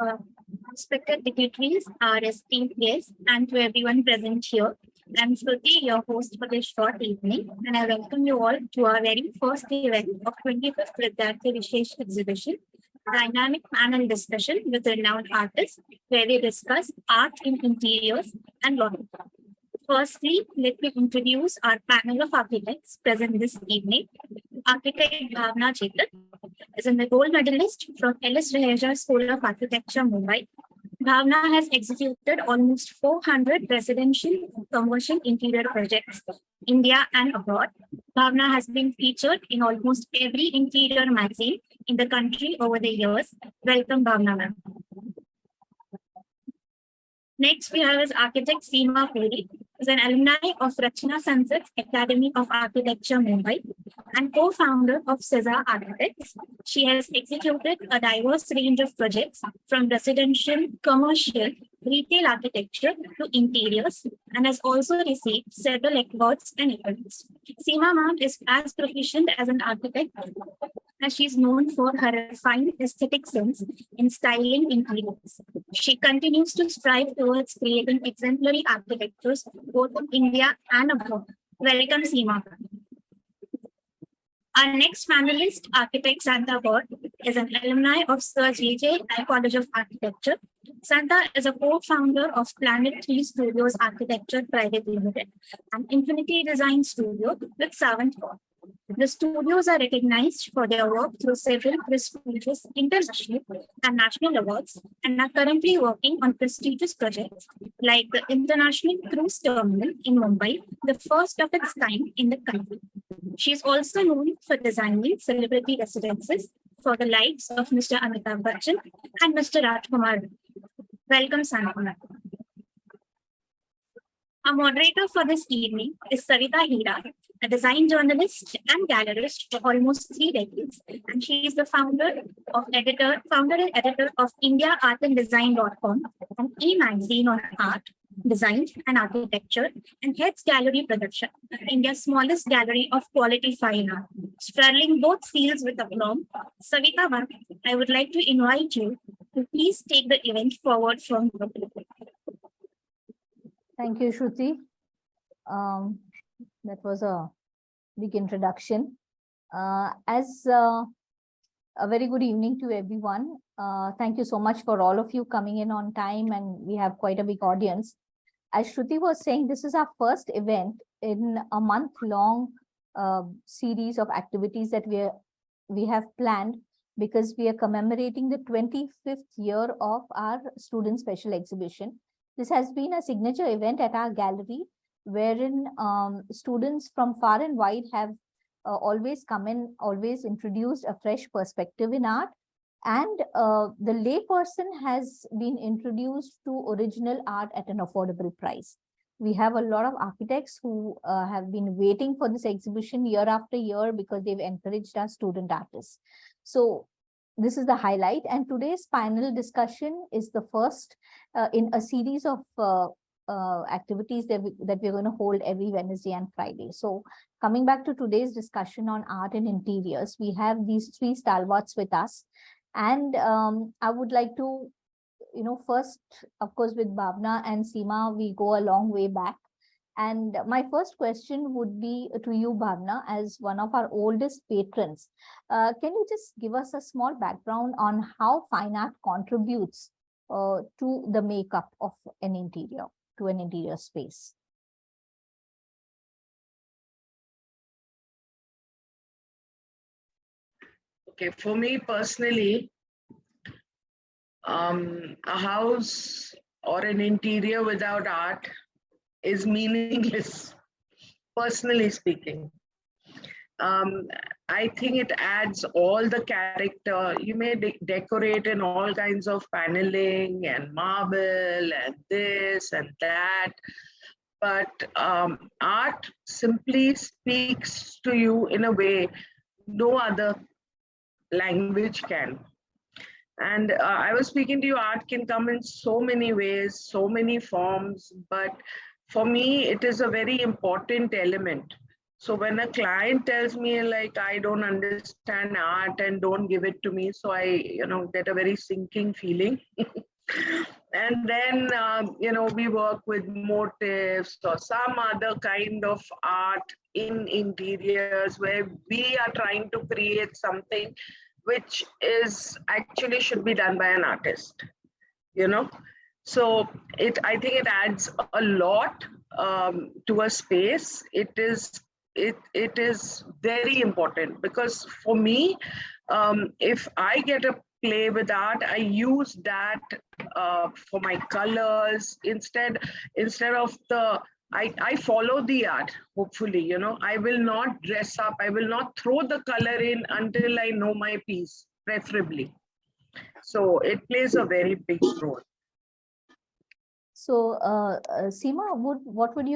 uh, respected dignitaries, our esteemed guests, and to everyone present here. I'm Shruti, your host for this short evening, and I welcome you all to our very first event of 25th Artexhibition exhibition, dynamic panel discussion with renowned artists, where we discuss art in interiors and lot more. Firstly, let me introduce our panel of architects present this evening. Architect Bhavna is a gold medalist from Ellis Raheja School of Architecture, Mumbai. Bhavna has executed almost 400 residential and commercial interior projects, India and abroad. Bhavna has been featured in almost every interior magazine in the country over the years. Welcome, Bhavna, ma'am. Next, we have is architect Seema Puri, who is an alumni of Rachna Sansad Academy of Architecture, Mumbai, and co-founder of SEZA Architects. She has executed a diverse range of projects from residential, commercial, retail architecture to interiors, and has also received several awards and accolades. Seema ma'am is as proficient as an architect as she is known for her refined aesthetic sense in styling interiors. She continues to strive towards creating exemplary architectures both in India and abroad. Welcome, Seema. Our next panelist, architect Santha Gour, is an alumni of Sir J.J. College of Architecture. Santha is a co-founder of Planet 3 Studios Architecture Private Limited, an Infinitti design studio with Savitha. The studios are recognized for their work through several prestigious international and national awards and are currently working on prestigious projects like the International Cruise Terminal in Mumbai, the first of its kind in the country. She is also known for designing celebrity residences for the likes of Mr. Amitabh Bachchan and Mr. Rajkumar. Welcome, Santha. Our moderator for this evening is Savitha Hira, a design journalist and gallerist for almost 3 decades, and she is the founder and editor of IndiaArtandDesign.com, an e-magazine on art, design, and architecture, and heads Gallerypradarshak, India's smallest gallery of quality fine art, straddling both fields with aplomb. Savitha ma'am, I would like to invite you to please take the event forward from here. Thank you, Shruti. That was a big introduction. A very good evening to everyone. Thank you so much for all of you coming in on time, and we have quite a big audience. As Shruti was saying, this is our first event in a month-long series of activities that we have planned because we are commemorating the 25th year of our student special exhibition. This has been a signature event at our gallery, wherein students from far and wide have always come in, always introduced a fresh perspective in art. And the layperson has been introduced to original art at an affordable price. We have a lot of architects who have been waiting for this exhibition year after year because they've encouraged our student artists. So this is the highlight, and today's panel discussion is the first in a series of activities that we're going to hold every Wednesday and Friday. So coming back to today's discussion on art and interiors, we have these 3 stalwarts with us, and I would like to, first, of course, with Bhavna and Seema, we go a long way back. And my first question would be to you, Bhavna, as one of our oldest patrons. Can you just give us a small background on how fine art contributes to the makeup of an interior, to an interior space? Okay, for me personally, a house or an interior without art is meaningless, personally speaking. I think it adds all the character. You may decorate in all kinds of paneling and marble and this and that, but art simply speaks to you in a way no other language can. And I was speaking to you, art can come in so many ways, so many forms, but for me, it is a very important element. So when a client tells me like, I don't understand art and don't give it to me, so I, get a very sinking feeling. And then, we work with motifs or some other kind of art in interiors where we are trying to create something which is actually should be done by an artist, you know. So I think it adds a lot to a space. It is very important because for me, if I get a play with art, I use that for my colors instead of I follow the art, hopefully, I will not dress up, I will not throw the color in until I know my piece, preferably. So it plays a very big role. So, Seema, what would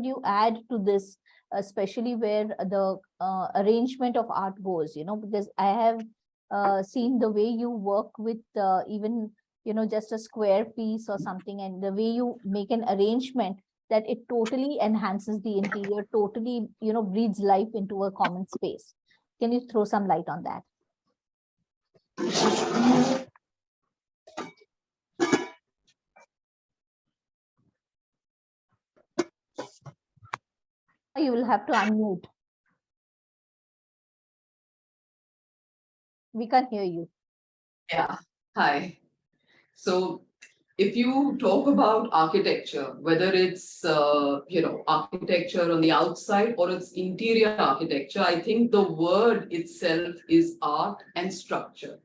you add to this, especially where the arrangement of art goes? Because I have seen the way you work with even just a square piece or something, and the way you make an arrangement that it totally enhances the interior, totally breathes life into a common space. Can you throw some light on that? You will have to unmute. We can't hear you. Yeah, hi. So if you talk about architecture, whether it's, architecture on the outside or it's interior architecture, I think the word itself is art and structure.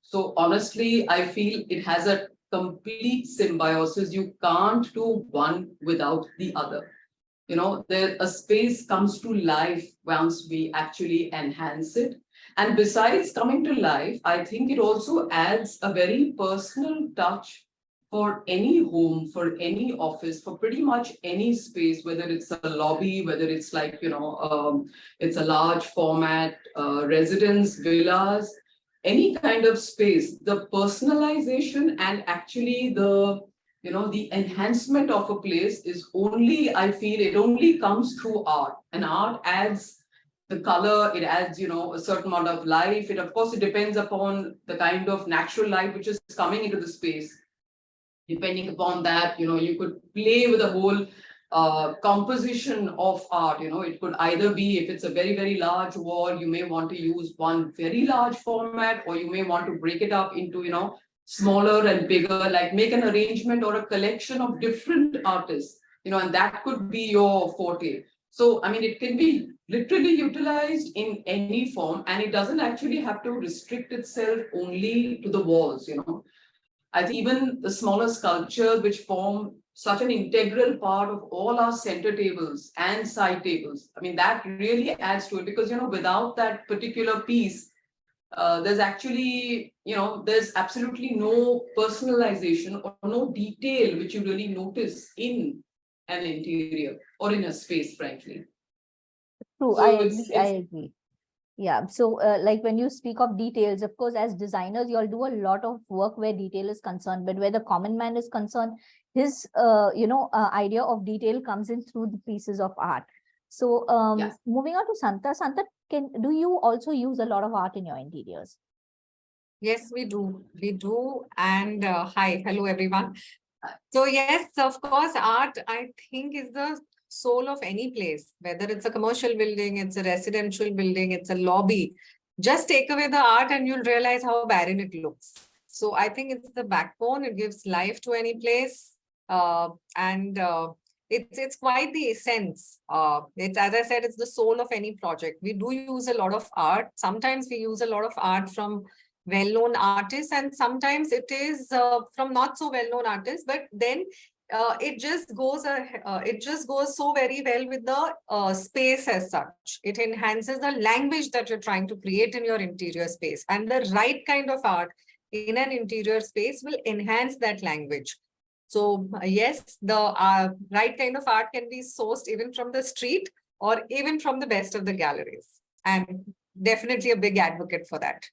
So honestly, I feel it has a complete symbiosis. You can't do one without the other. A space comes to life once we actually enhance it. And besides coming to life, I think it also adds a very personal touch for any home, for any office, for pretty much any space, whether it's a lobby, whether it's like, it's a large format, residence, villas, any kind of space, the personalization and actually the enhancement of a place is only, I feel it only comes through art, and art adds the color, it adds, a certain amount of life. It, of course, it depends upon the kind of natural light which is coming into the space. Depending upon that, you could play with the whole composition of art. It could either be, if it's a very, very large wall, you may want to use one very large format, or you may want to break it up into, smaller and bigger, like make an arrangement or a collection of different artists, and that could be your forte. So, I mean, it can be literally utilized in any form, and it doesn't actually have to restrict itself only to the walls, I think even the smaller sculptures which form such an integral part of all our center tables and side tables, I mean, that really adds to it, because, without that particular piece, there's actually, there's absolutely no personalization or no detail which you really notice in an interior or in a space, frankly. True, So I agree. Yeah. So like when you speak of details, of course, as designers, you all do a lot of work where detail is concerned, but where the common man is concerned, his idea of detail comes in through the pieces of art. So Yes. moving on to Santha. Santha, do you also use a lot of art in your interiors? Yes, we do. We do. And hello, everyone. So yes, of course, art, I think, is the soul of any place, whether it's a commercial building, it's a residential building, it's a lobby. Just take away the art and you'll realize how barren it looks. So I think it's the backbone. It gives life to any place. It's quite the essence. It's, as I said, it's the soul of any project. We do use a lot of art. Sometimes we use a lot of art from well-known artists, and sometimes it is from not so well-known artists, but then it just goes so very well with the space as such. It enhances the language that you're trying to create in your interior space, and the right kind of art in an interior space will enhance that language. So yes, the right kind of art can be sourced even from the street or even from the best of the galleries. I'm definitely a big advocate for that.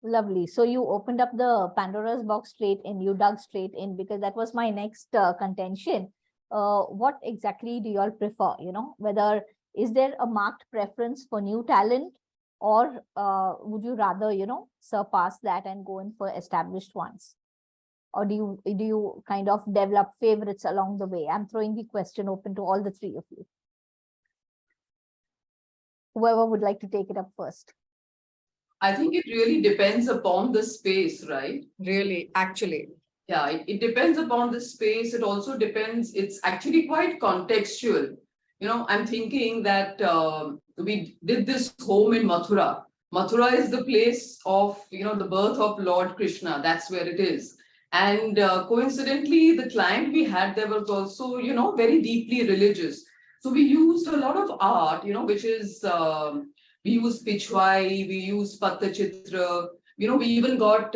Lovely. So you opened up the Pandora's box straight in, you dug straight in, because that was my next contention. What exactly do you all prefer? Whether is there a marked preference for new talent, or would you rather, surpass that and go in for established ones? Or do you kind of develop favorites along the way? I'm throwing the question open to all the three of you. Whoever would like to take it up first. I think it really depends upon the space, right? Really, actually. Yeah, it depends upon the space. It also depends, it's actually quite contextual. I'm thinking that we did this home in Mathura. Mathura is the place of, the birth of Lord Krishna. That's where it is. And coincidentally, the client we had there was also, very deeply religious. So we used a lot of art, which is, we use Pichwai, we use Pattachitra, we even got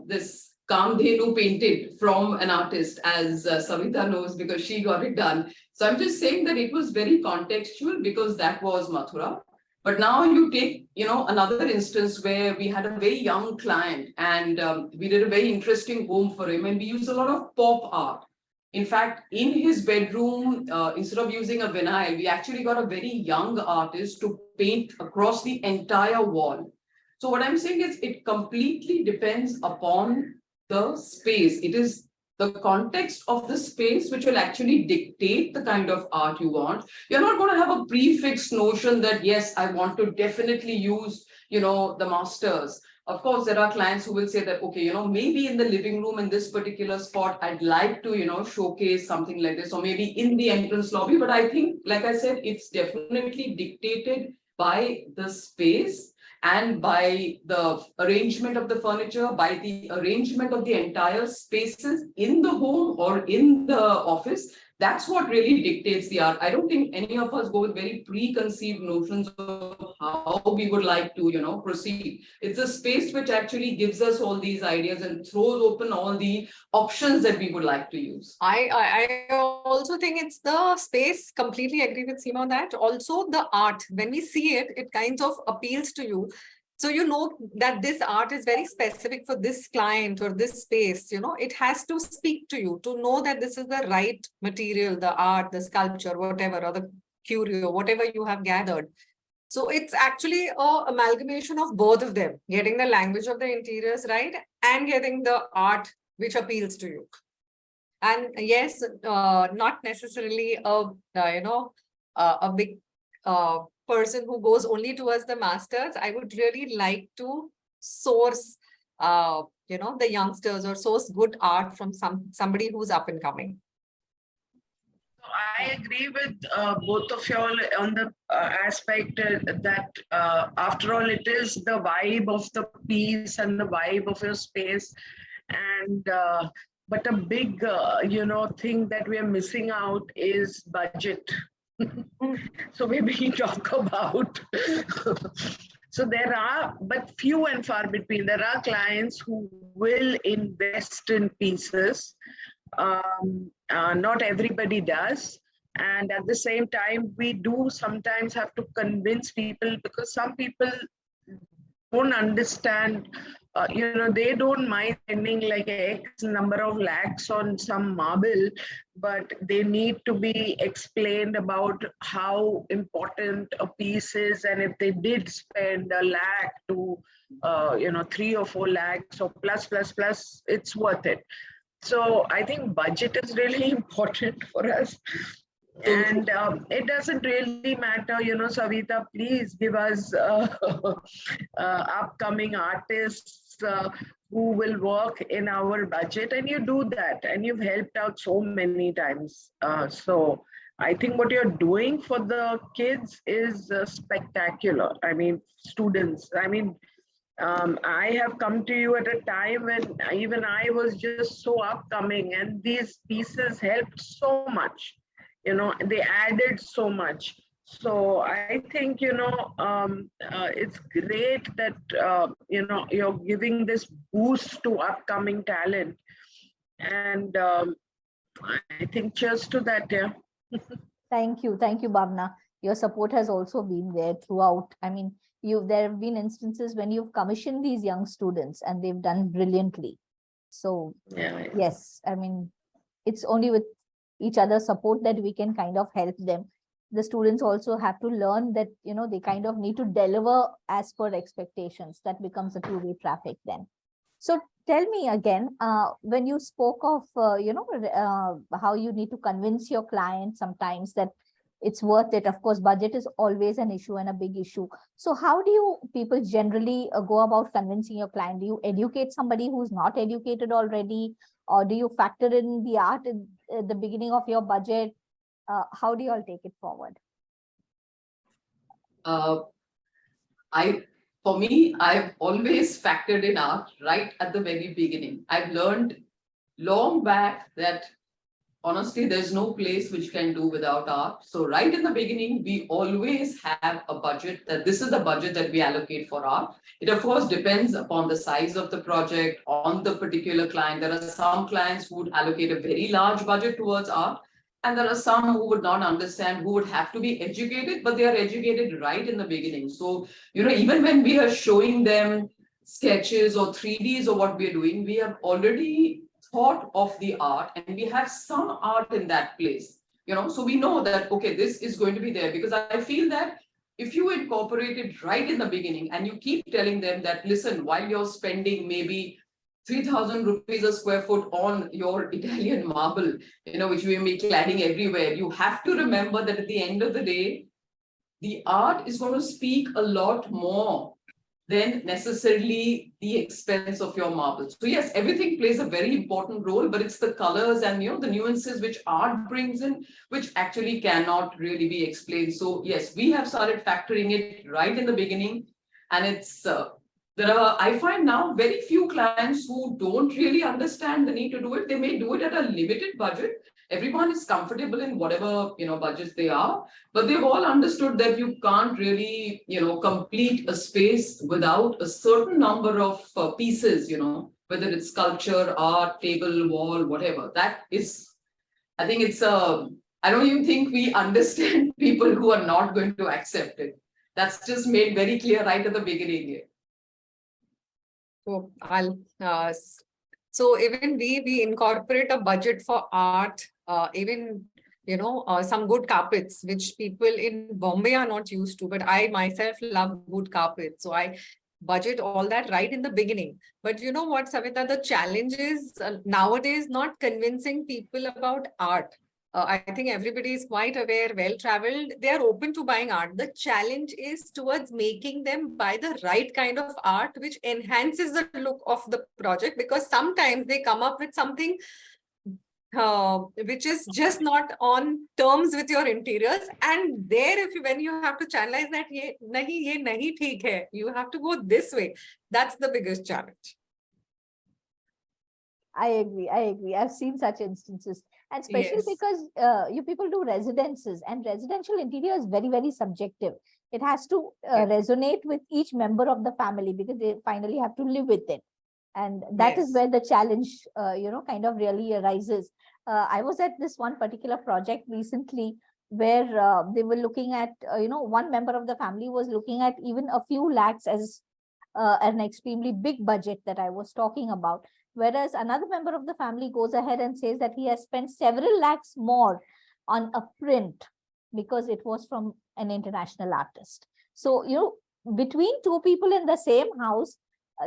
this Kamdhenu painted from an artist, as Savitha knows because she got it done. So I'm just saying that it was very contextual because that was Mathura. But now you take, another instance where we had a very young client and we did a very interesting home for him and we used a lot of pop art. In fact, in his bedroom, instead of using a vinyl, we actually got a very young artist to paint across the entire wall. So what I'm saying is it completely depends upon the space. It is the context of the space which will actually dictate the kind of art you want. You're not going to have a prefixed notion that, yes, I want to definitely use, the masters. Of course, there are clients who will say that, okay, maybe in the living room in this particular spot, I'd like to, showcase something like this, or maybe in the entrance lobby. But I think, like I said, it's definitely dictated by the space and by the arrangement of the furniture, by the arrangement of the entire spaces in the home or in the office. That's what really dictates the art. I don't think any of us go with very preconceived notions of how we would like to, proceed. It's a space which actually gives us all these ideas and throws open all the options that we would like to use. I also think it's the space. Completely agree with Seema on that. Also the art, when we see it, it kind of appeals to you. So you know that this art is very specific for this client or this space, it has to speak to you to know that this is the right material, the art, the sculpture, whatever, or the curio, whatever you have gathered. So it's actually an amalgamation of both of them, getting the language of the interiors right and getting the art which appeals to you. And yes, not necessarily a big person who goes only towards the masters. I would really like to source, the youngsters or source good art from somebody who's up and coming. I agree with both of you all on the aspect that after all, it is the vibe of the piece and the vibe of your space. And but a big, thing that we are missing out is budget. So maybe we talk about. So there are, but few and far between. There are clients who will invest in pieces. Not everybody does. And at the same time, we do sometimes have to convince people because some people don't understand, they don't mind spending like X number of lakhs on some marble, but they need to be explained about how important a piece is. And if they did spend a lakh to, 3 or 4 lakhs or plus, it's worth it. So I think budget is really important for us. And it doesn't really matter, Savitha, please give us upcoming artists who will work in our budget. And you do that and you've helped out so many times. So I think what you're doing for the kids is spectacular. I mean, students, I have come to you at a time when even I was just so upcoming and these pieces helped so much. They added so much. So I think, it's great that, you're giving this boost to upcoming talent. And I think cheers to that, yeah. Thank you, Bhavna. Your support has also been there throughout. There have been instances when you've commissioned these young students and they've done brilliantly. So Yeah. yes, it's only with each other's support that we can kind of help them the students also have to learn that, they kind of need to deliver as per expectations. That becomes a two-way traffic then. So tell me again, when you spoke of, how you need to convince your client sometimes that it's worth it. Of course, budget is always an issue and a big issue. So how do you people generally go about convincing your client? Do you educate somebody who's not educated already? Or do you factor in the art at the beginning of your budget? How do you all take it forward? For me, I've always factored in art right at the very beginning. I've learned long back that honestly, there's no place which can do without art. So right in the beginning, we always have a budget that this is the budget that we allocate for art. It of course depends upon the size of the project, on the particular client. There are some clients who would allocate a very large budget towards art. And there are some who would not understand, who would have to be educated, but they are educated right in the beginning. So, even when we are showing them sketches or 3Ds or what we are doing, we have already thought of the art and we have some art in that place, so we know that, okay, this is going to be there, because I feel that if you incorporate it right in the beginning and you keep telling them that, listen, while you're spending maybe 3,000 rupees a square foot on your Italian marble, which we may be cladding everywhere, you have to remember that at the end of the day, the art is going to speak a lot more than necessarily the expense of your marble. So yes, everything plays a very important role, but it's the colors and the nuances which art brings in, which actually cannot really be explained. So yes, we have started factoring it right in the beginning, and it's I find now very few clients who don't really understand the need to do it. They may do it at a limited budget. Everyone is comfortable in whatever budgets they are, but they've all understood that you can't really complete a space without a certain number of pieces, whether it's sculpture, art, table, wall, whatever. That is, I think it's I don't even think we understand people who are not going to accept it. That's just made very clear right at the beginning. So so even we incorporate a budget for art, even some good carpets, which people in Bombay are not used to, but I myself love good carpets. So I budget all that right in the beginning. But you know what, Savitha, the challenge is nowadays not convincing people about art. I think everybody is quite aware, well-traveled. They are open to buying art. The challenge is towards making them buy the right kind of art, which enhances the look of the project, because sometimes they come up with something which is just not on terms with your interiors. And there, when you have to channelize that, ye nahi theek hai, you have to go this way. That's the biggest challenge. I agree. I've seen such instances. And especially because you people do residences, and residential interior is very, very subjective. It has to resonate with each member of the family, because they finally have to live with it. And that is where the challenge, kind of really arises. I was at this one particular project recently where they were looking at, one member of the family was looking at even a few lakhs as an extremely big budget that I was talking about. Whereas another member of the family goes ahead and says that he has spent several lakhs more on a print because it was from an international artist. So, between two people in the same house,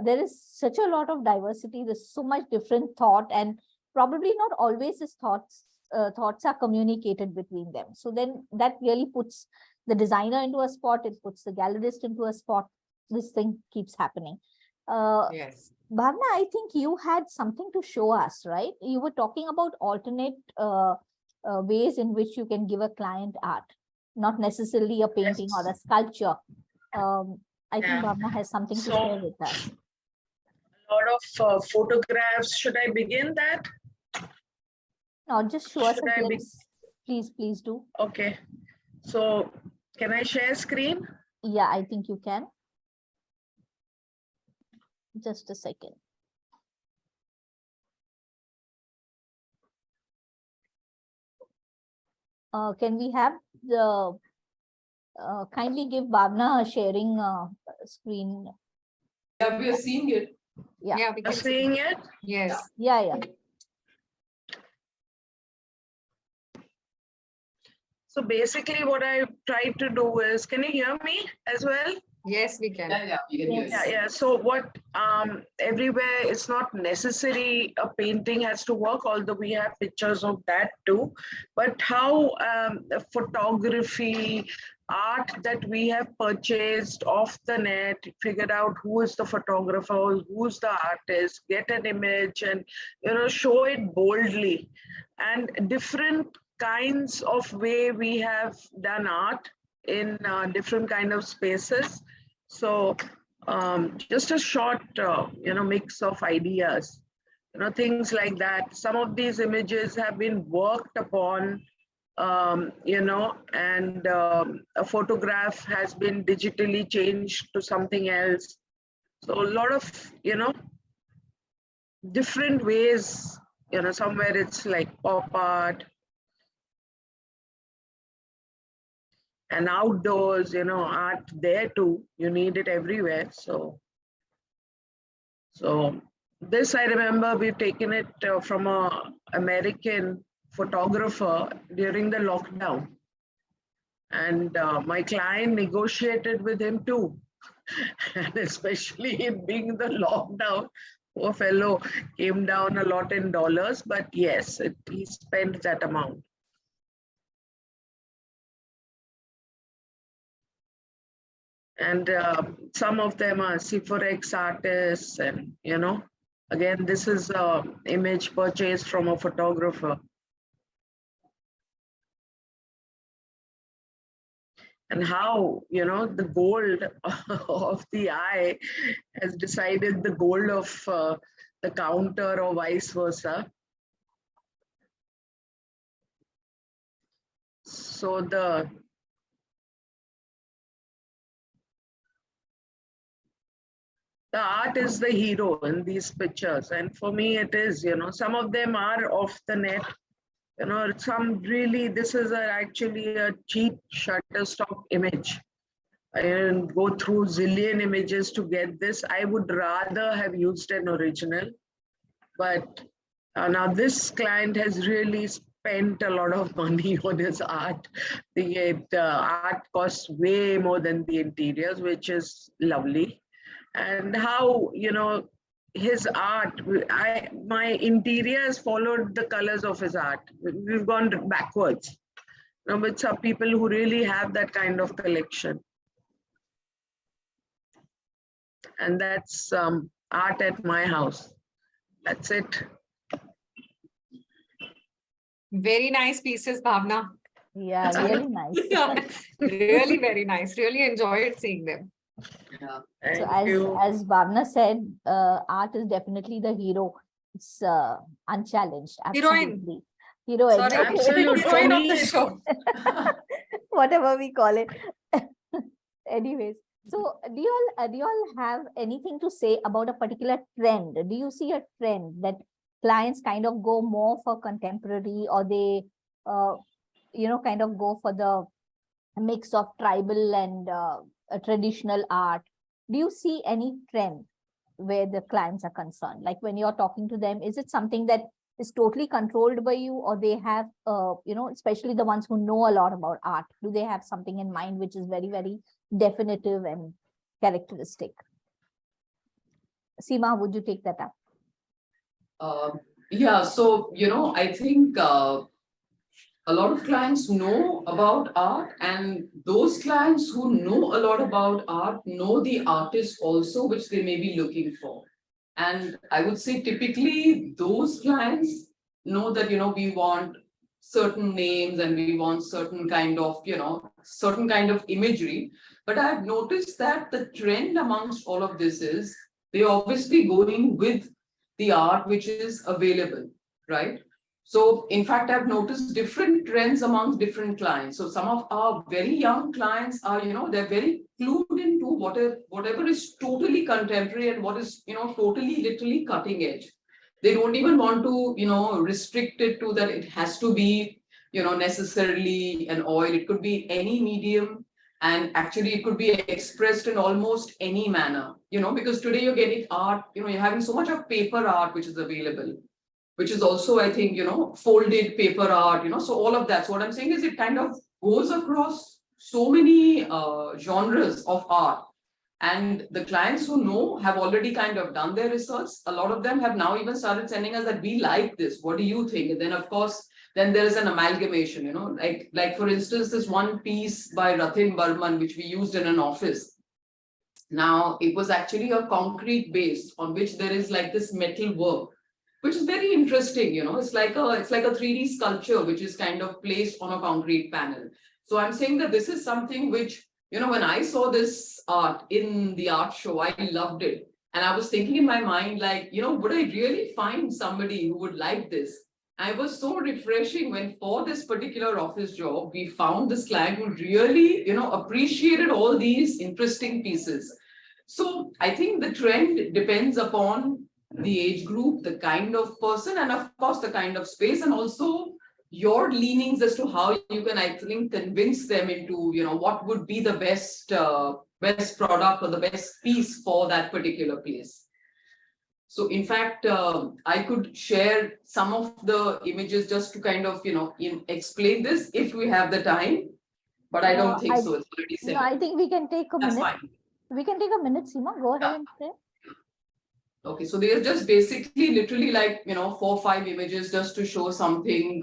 there is such a lot of diversity. There's so much different thought, and probably not always his thoughts are communicated between them. So then that really puts the designer into a spot. It puts the gallerist into a spot. This thing keeps happening. Yes. Bhavna, I think you had something to show us, right? You were talking about alternate ways in which you can give a client art, not necessarily a painting or a sculpture. I think Bhavna has something to share with us. A lot of photographs. Should I begin that? No, just show us a glimpse. Please do. Okay. So can I share screen? Yeah, I think you can. Just a second. Can we have the kindly give Bhavna a sharing screen? Yeah, we are seeing it. Yeah, we Are can seeing it? Yes. Yeah. So basically what I try to do is, can you hear me as well? Yes, we can. Yeah, we can hear Yeah, you. yeah. So what everywhere it's not necessary a painting has to work, although we have pictures of that too. But how photography, art that we have purchased off the net, figured out who is the photographer, who's the artist, get an image and show it boldly. And different kinds of way we have done art in different kind of spaces. So just a short, mix of ideas, things like that. Some of these images have been worked upon, and a photograph has been digitally changed to something else. So a lot of, different ways, somewhere it's like pop art, and outdoors, art there too. You need it everywhere. So this I remember we've taken it from a American photographer during the lockdown, and my client negotiated with him too, and especially in being the lockdown, poor fellow came down a lot in dollars, but yes, he spent that amount. And some of them are C4X artists, and again, this is an image purchased from a photographer. And how, the gold of the eye has decided the gold of the counter or vice versa. So the art is the hero in these pictures. And for me, it is, some of them are off the net. Some really, this is actually a cheap Shutterstock image. I didn't go through zillion images to get this. I would rather have used an original. But now this client has really spent a lot of money on his art. The art costs way more than the interiors, which is lovely. And how, his art, my interiors followed the colors of his art. We've gone backwards. With some people who really have that kind of collection. And that's art at my house. That's it. Very nice pieces, Bhavna. Yeah, really nice. Yeah, really very nice. Really enjoyed seeing them. Yeah. Thank you. As Bhavna said, art is definitely the hero. It's unchallenged. Heroine. Absolutely. Heroine. Sorry, Okay. Absolutely. heroine of For the me, show. Whatever we call it. Anyways, so do you all have anything to say about a particular trend? Do you see a trend that clients kind of go more for contemporary, or they kind of go for the mix of tribal and traditional art? Do you see any trend where the clients are concerned? Like when you're talking to them, is it something that is totally controlled by you, or they have, especially the ones who know a lot about art, do they have something in mind which is very, very definitive and characteristic? Seema, would you take that up? Yeah, so, I think a lot of clients know about art, and those clients who know a lot about art know the artist also, which they may be looking for. And I would say typically those clients know that, we want certain names and we want certain kind of, certain kind of imagery. But I've noticed that the trend amongst all of this is they're obviously going with the art which is available, right? So in fact, I've noticed different trends amongst different clients. So some of our very young clients are, they're very clued into whatever is totally contemporary and what is, totally literally cutting edge. They don't even want to, restrict it to that it has to be, necessarily an oil. It could be any medium. And actually it could be expressed in almost any manner, because today you're getting art, you're having so much of paper art which is available, which is also, I think, folded paper art, so all of that. So what I'm saying is it kind of goes across so many genres of art. And the clients who know have already kind of done their research. A lot of them have now even started sending us that we like this. What do you think? And then of course, then there is an amalgamation, you know, like for instance, this one piece by Rathin Burman, which we used in an office. Now, it was actually a concrete base on which there is like this metal work, which is very interesting, you know, it's like a 3D sculpture, which is kind of placed on a concrete panel. So I'm saying that this is something which, you know, when I saw this art in the art show, I loved it. And I was thinking in my mind, like, you know, would I really find somebody who would like this? And it was so refreshing when for this particular office job, we found this client who really, you know, appreciated all these interesting pieces. So I think the trend depends upon the age group, the kind of person, and of course, the kind of space, and also your leanings as to how you can, I think, convince them into, you know, what would be the best product or the best piece for that particular place. So in fact, I could share some of the images just to kind of, you know, explain this if we have the time, but I don't think so. It's already No, said. I think we can take a That's minute. fine. We can take a minute, Seema. Go ahead and say. Okay, so they are just basically literally like, you know, 4 or 5 images just to show something.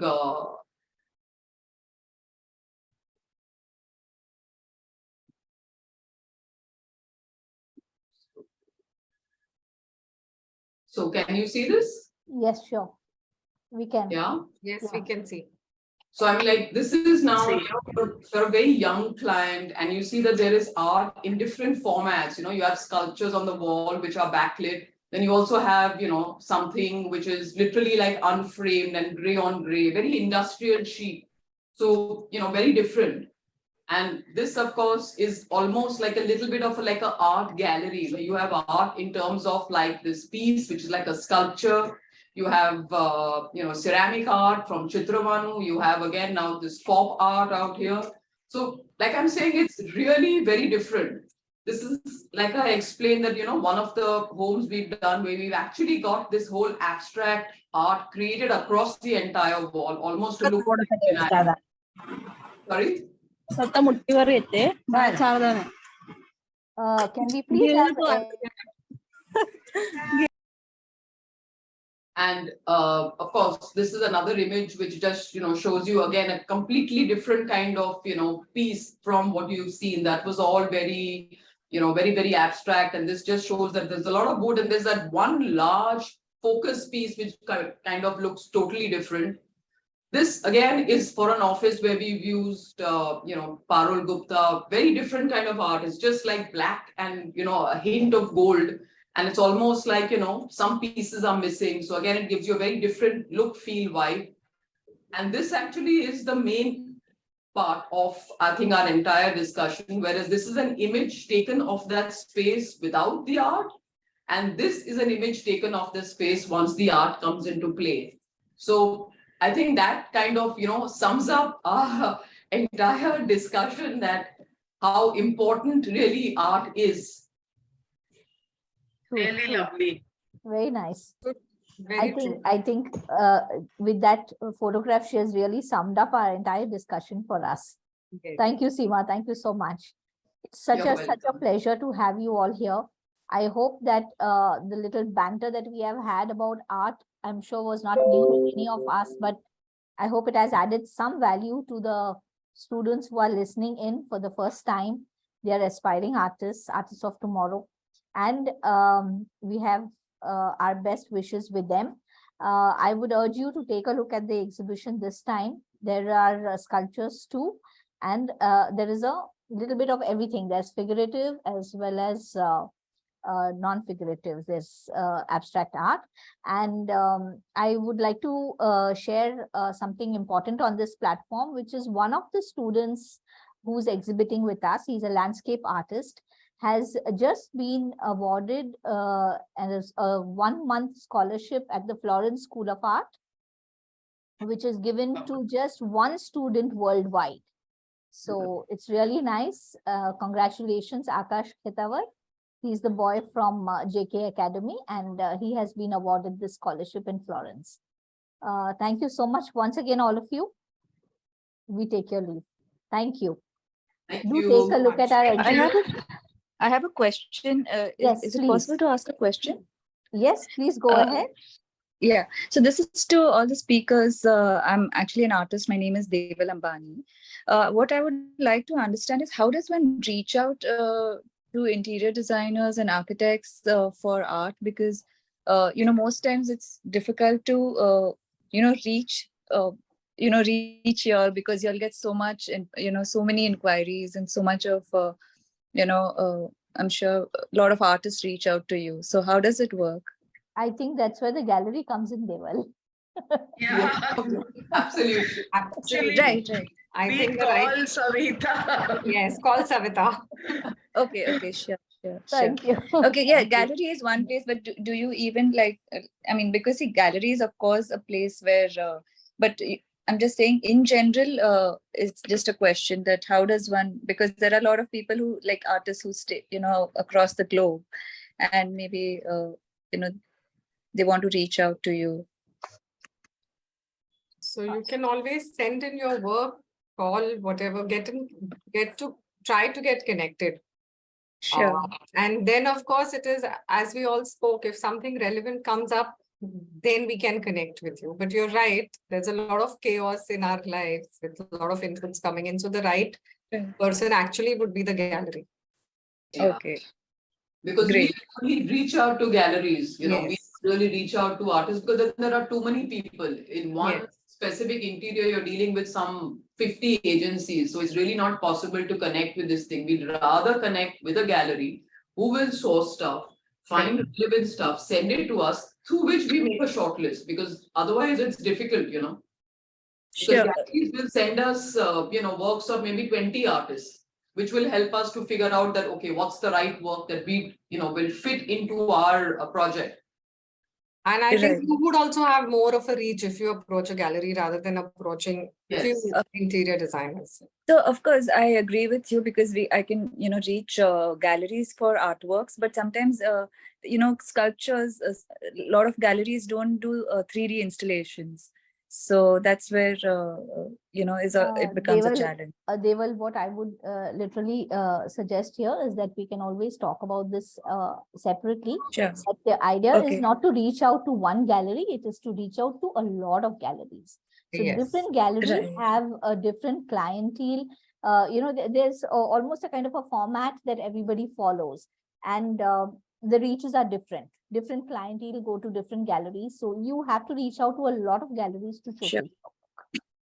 So can you see this? Yes, sure. We can. Yeah. Yes, we can see. So I mean, like, this is now, you know, for a very young client, and you see that there is art in different formats. You know, you have sculptures on the wall which are backlit. Then you also have, you know, something which is literally like unframed and gray on gray, very industrial sheet. So, you know, very different. And this, of course, is almost like a little bit of like an art gallery where you have art in terms of like this piece, which is like a sculpture. You have, you know, ceramic art from Chitravanu. You have again now this pop art out here. So, like I'm saying, it's really very different. This is like I explained that, you know, one of the homes we've done where we've actually got this whole abstract art created across the entire wall, almost to look. Sorry. Can we please have And of course, this is another image which just, you know, shows you again a completely different kind of, you know, piece from what you've seen. That was all very, you know, very, very abstract. And this just shows that there's a lot of wood and there's that one large focus piece which kind of looks totally different. This again is for an office where we've used, you know, Parul Gupta, very different kind of art. It's just like black and, you know, a hint of gold. And it's almost like, you know, some pieces are missing. So again, it gives you a very different look, feel, vibe. And this actually is the main part of, I think, our entire discussion, whereas this is an image taken of that space without the art. And this is an image taken of the space once the art comes into play. So I think that kind of, you know, sums up our entire discussion, that how important really art is. Really lovely. Very nice. Very true. I think with that photograph, she has really summed up our entire discussion for us. Okay. Thank you, Seema. Thank you so much. It's such You're such a pleasure to have you all here. I hope that the little banter that we have had about art, I'm sure was not new to any of us, but I hope it has added some value to the students who are listening in for the first time. They are aspiring artists, artists of tomorrow. And we have our best wishes with them. I would urge you to take a look at the exhibition this time. There are sculptures too, and there is a little bit of everything. There's figurative as well as non-figurative. There's abstract art. And I would like to share something important on this platform, which is one of the students who's exhibiting with us. He's a landscape artist, has just been awarded as a 1-month scholarship at the Florence School of Art, which is given to just one student worldwide. So it's really nice. Congratulations, Akash Khetavar. He's the boy from JK Academy, and he has been awarded this scholarship in Florence. Thank you so much once again, all of you. We take your leave. Thank you. Thank Do you. take a look at our I have a question. Yes, Is it please. possible to ask a question? Yes, please go Uh, ahead. Yeah. So this is to all the speakers. I'm actually an artist. My name is Deval Ambani. What I would like to understand is how does one reach out to interior designers and architects for art? Because most times it's difficult to reach reach here because you'll get so much and so many inquiries and so much of I'm sure a lot of artists reach out to you. So how does it work? I think that's where the gallery comes in, Deval. Yeah. Absolutely. Absolutely. Right. I We think the call right. Savitha. Yes, call Savitha. Okay, sure. Thank you. Okay, yeah, Thank you. gallery is one place, but do you even like, I mean, because see, gallery is of course a place where, I'm just saying in general, it's just a question that how does one, because there are a lot of people who like artists who stay, across the globe and maybe, they want to reach out to you. So you can always send in your work, call, whatever, get to try to get connected. Sure. And then, of course, it is, as we all spoke, if something relevant comes up, then we can connect with you. But you're right, there's a lot of chaos in our lives with a lot of inputs coming in. So the right person actually would be the gallery. Yeah. Okay. Because Great. we only reach out to galleries, we Yes. really reach out to artists because then there are too many people. In one Yes. specific interior, you're dealing with some 50 agencies. So it's really not possible to connect with this thing. We'd rather connect with a gallery who will source stuff, find relevant stuff, send it to us, through which we make a short list because otherwise it's difficult, Because Sure. galleries will send us, works of maybe 20 artists, which will help us to figure out that, okay, what's the right work that we, will fit into our project. And I think Right. you would also have more of a reach if you approach a gallery rather than approaching Yes. few interior designers. So of course I agree with you because I can reach galleries for artworks, but sometimes sculptures. A lot of galleries don't do 3D installations, so that's where it becomes a challenge. Deval, what I would literally suggest here is that we can always talk about this separately. Sure. But the idea is Okay. not to reach out to one gallery, it is to reach out to a lot of galleries. So Yes. different galleries Right. have a different clientele. There's almost a kind of a format that everybody follows, and the reaches are different. Different clientele go to different galleries, so you have to reach out to a lot of galleries to Sure. showcase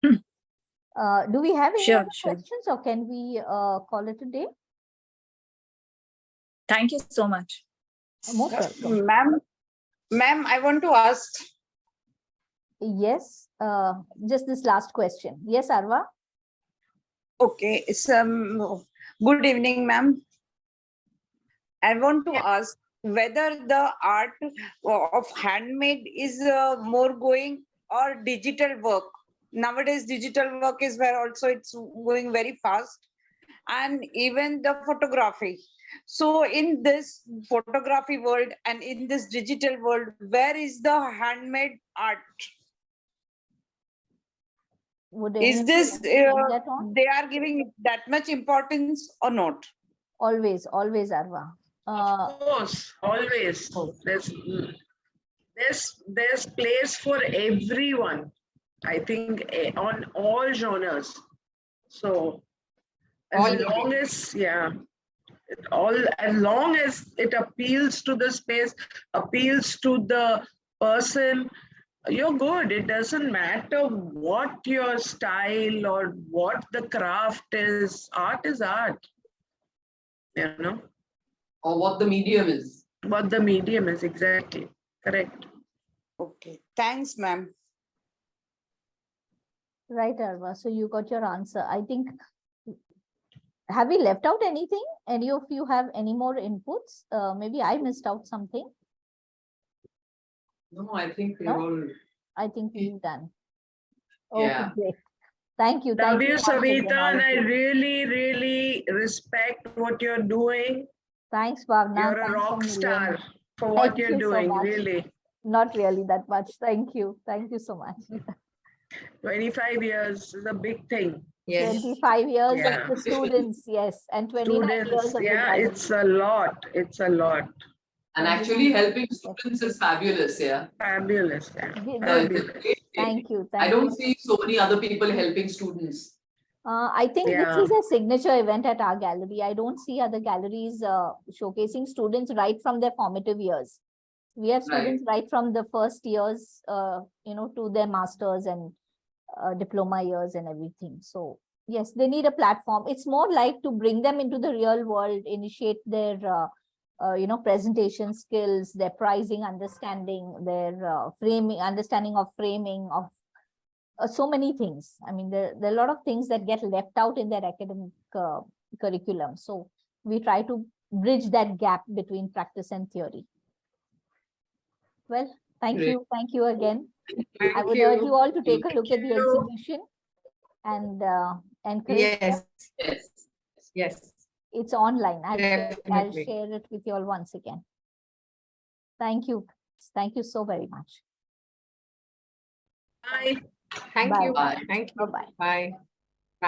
your work. Do we have any Sure, other sure. questions, or can we call it a day? Thank you so much. Most welcome. Ma'am, I want to ask. Yes, just this last question. Yes, Arva? Okay, good evening, ma'am. I want to ask whether the art of handmade is more going or digital work. Nowadays, digital work is where also it's going very fast, and even the photography. So in this photography world and in this digital world, where is the handmade art? Would Is anyone this, like to take that on? they are giving that much importance or not? Always, Arva. Of course, always. There's place for everyone. I think on all genres. So as long as it appeals to the space, appeals to the person, you're good. It doesn't matter what your style or what the craft is. Art is art. Or what the medium is. What the medium is, exactly. Correct. Okay, thanks, ma'am. Right, Arva. So you got your answer. I think, have we left out anything? Any of you have any more inputs? Maybe I missed out something. No, I think we're No? all. I think we've done. Okay, Yeah. great. Thank you. Love Thank you, you, once again, Savitha, all and of I you. really, really respect what you're doing. Thanks, Bhavna. You're a Thanks a rock million. star for what Thank you're you so doing, much. really. Not really that much. Thank you. Thank you so much. 25 years is a big thing. Yes. 25 years Yeah. of the students, yes, and 29 years Students, of the yeah, gallery. it's a lot. It's a lot. And actually helping students is fabulous, yeah. Fabulous. Yeah. The- It's a Fabulous. great thing. Thank you. I Thank you. don't see so many other people helping students. I think this Yeah. is a signature event at our gallery. I don't see other galleries showcasing students right from their formative years. We have Right. students right from the first years, to their masters and diploma years and everything. So yes, they need a platform. It's more like to bring them into the real world, initiate their, presentation skills, their pricing understanding, their framing, understanding of framing of so many things. I mean, there are a lot of things that get left out in their academic curriculum. So we try to bridge that gap between practice and theory. Well, thank Great. you. Thank you again. I Thank would urge you all to take a Thank look at the you. exhibition and encourage them. Yes, Yes. yes, It's online. I'll definitely. share it with you all once again. Thank you. Thank you so very much. Bye. Thank Bye. you. Bye. Thank you. Bye-bye. Bye.